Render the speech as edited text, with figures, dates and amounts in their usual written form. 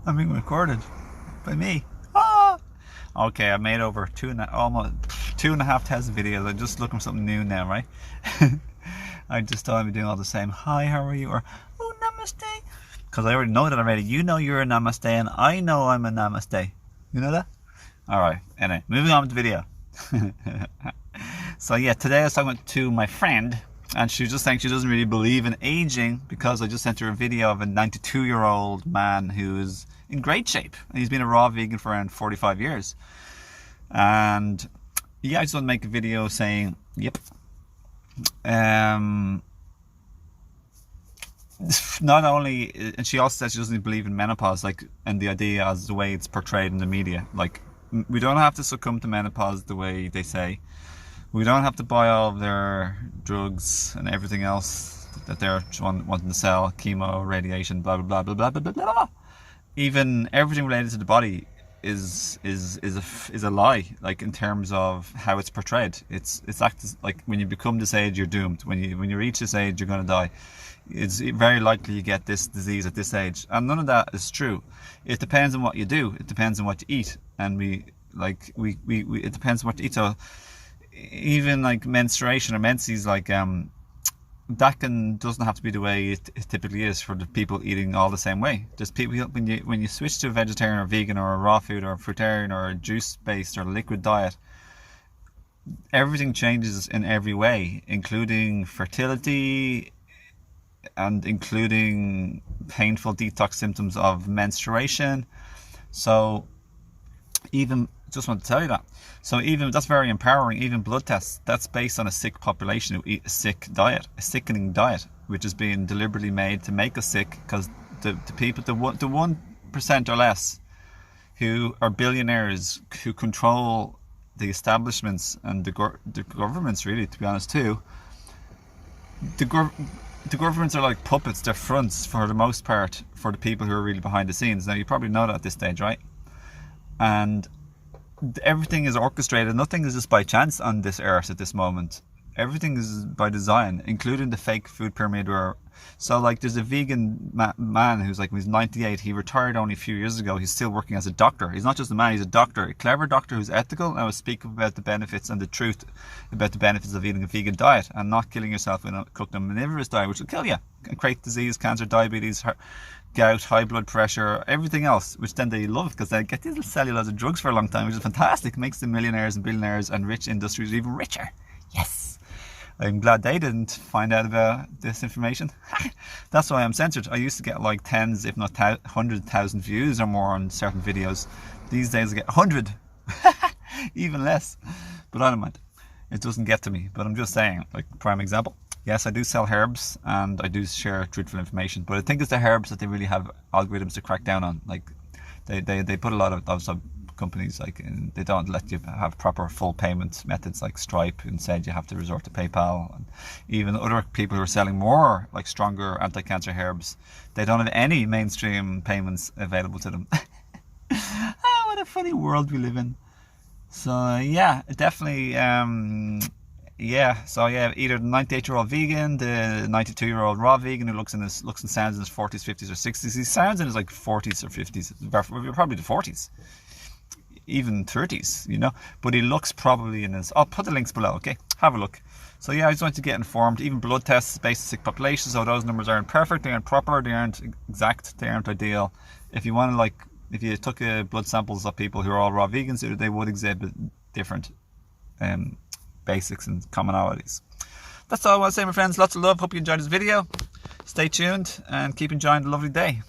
I'm being recorded by me. Ah! Okay, I made over almost 2,500 videos. I'm just looking for something new now, right? I just thought I'd be doing all the same. Hi, how are you? Or, oh, namaste. Because I already know that already. You know you're a namaste and I know I'm a namaste. You know that? Alright, anyway, moving on with the video. So yeah, today I was talking to my friend, and she was just saying she doesn't really believe in aging because I just sent her a video of a 92-year-old man who is in great shape. He's been a raw vegan for around 45 years. And yeah, I just want to make a video saying, yep. Not only, and she also says she doesn't believe in menopause, like, and the idea as the way it's portrayed in the media. Like, we don't have to succumb to menopause the way they say. We don't have to buy all of their drugs and everything else that they're wanting to sell, chemo, radiation, blah blah blah blah blah blah blah blah. Even everything related to the body is a lie. Like, in terms of how it's portrayed, it's like when you become this age, you're doomed. When you reach this age, you're going to die. It's very likely you get this disease at this age, and none of that is true. It depends on what you do. It depends on what you eat, and it depends on what you eat. So even like menstruation or menses, like that doesn't have to be the way it typically is for the people eating all the same way. There's people, when you switch to a vegetarian or vegan or a raw food or a fruitarian or a juice based or liquid diet, everything changes in every way, including fertility and including painful detox symptoms of menstruation. So even, just want to tell you that. So even, that's very empowering. Even blood tests, that's based on a sick population who eat a sick diet, a sickening diet, which is being deliberately made to make us sick, because the people, the 1% or less who are billionaires, who control the establishments and the governments, really, to be honest too, the governments are like puppets. They're fronts for the most part for the people who are really behind the scenes. Now, you probably know that at this stage, right? And everything is orchestrated. Nothing is just by chance on this earth at this moment. Everything is by design, including the fake food pyramid. So like, there's a vegan man who's like, he's 98. He retired only a few years ago. He's still working as a doctor. He's not just a man, he's a doctor, a clever doctor who's ethical, and will speak about the benefits and the truth about the benefits of eating a vegan diet and not killing yourself in a cooked and omnivorous diet, which will kill you and create disease, cancer, diabetes, gout, high blood pressure, everything else, which then they love because they get these cellulose drugs for a long time, which is fantastic. It makes the millionaires and billionaires and rich industries even richer. Yes, I'm glad they didn't find out about this information. That's why I'm censored. I used to get like tens, if not 100,000 views or more on certain videos. These days I get 100, even less. But I don't mind. It doesn't get to me. But I'm just saying, like, prime example. Yes, I do sell herbs and I do share truthful information, but I think it's the herbs that they really have algorithms to crack down on. Like, they put a lot of those companies, like, they don't let you have proper full payment methods like Stripe. Instead, you have to resort to PayPal. And even other people who are selling more, like, stronger anti-cancer herbs, they don't have any mainstream payments available to them. Oh, what a funny world we live in. So yeah, definitely. Yeah, so yeah, either the 98-year-old vegan, the 92-year-old raw vegan who looks and sounds in his 40s, 50s or 60s. He sounds in his like 40s or 50s, probably the 40s, even 30s, you know. But he looks probably in his, I'll put the links below, okay? Have a look. So yeah, I just want to get informed. Even blood tests based on sick populations, so those numbers aren't perfect, they aren't proper, they aren't exact, they aren't ideal. If you want to, like, if you took blood samples of people who are all raw vegans, they would exhibit different basics and commonalities. That's all I want to say, my friends. Lots of love. Hope you enjoyed this video. Stay tuned and keep enjoying the lovely day.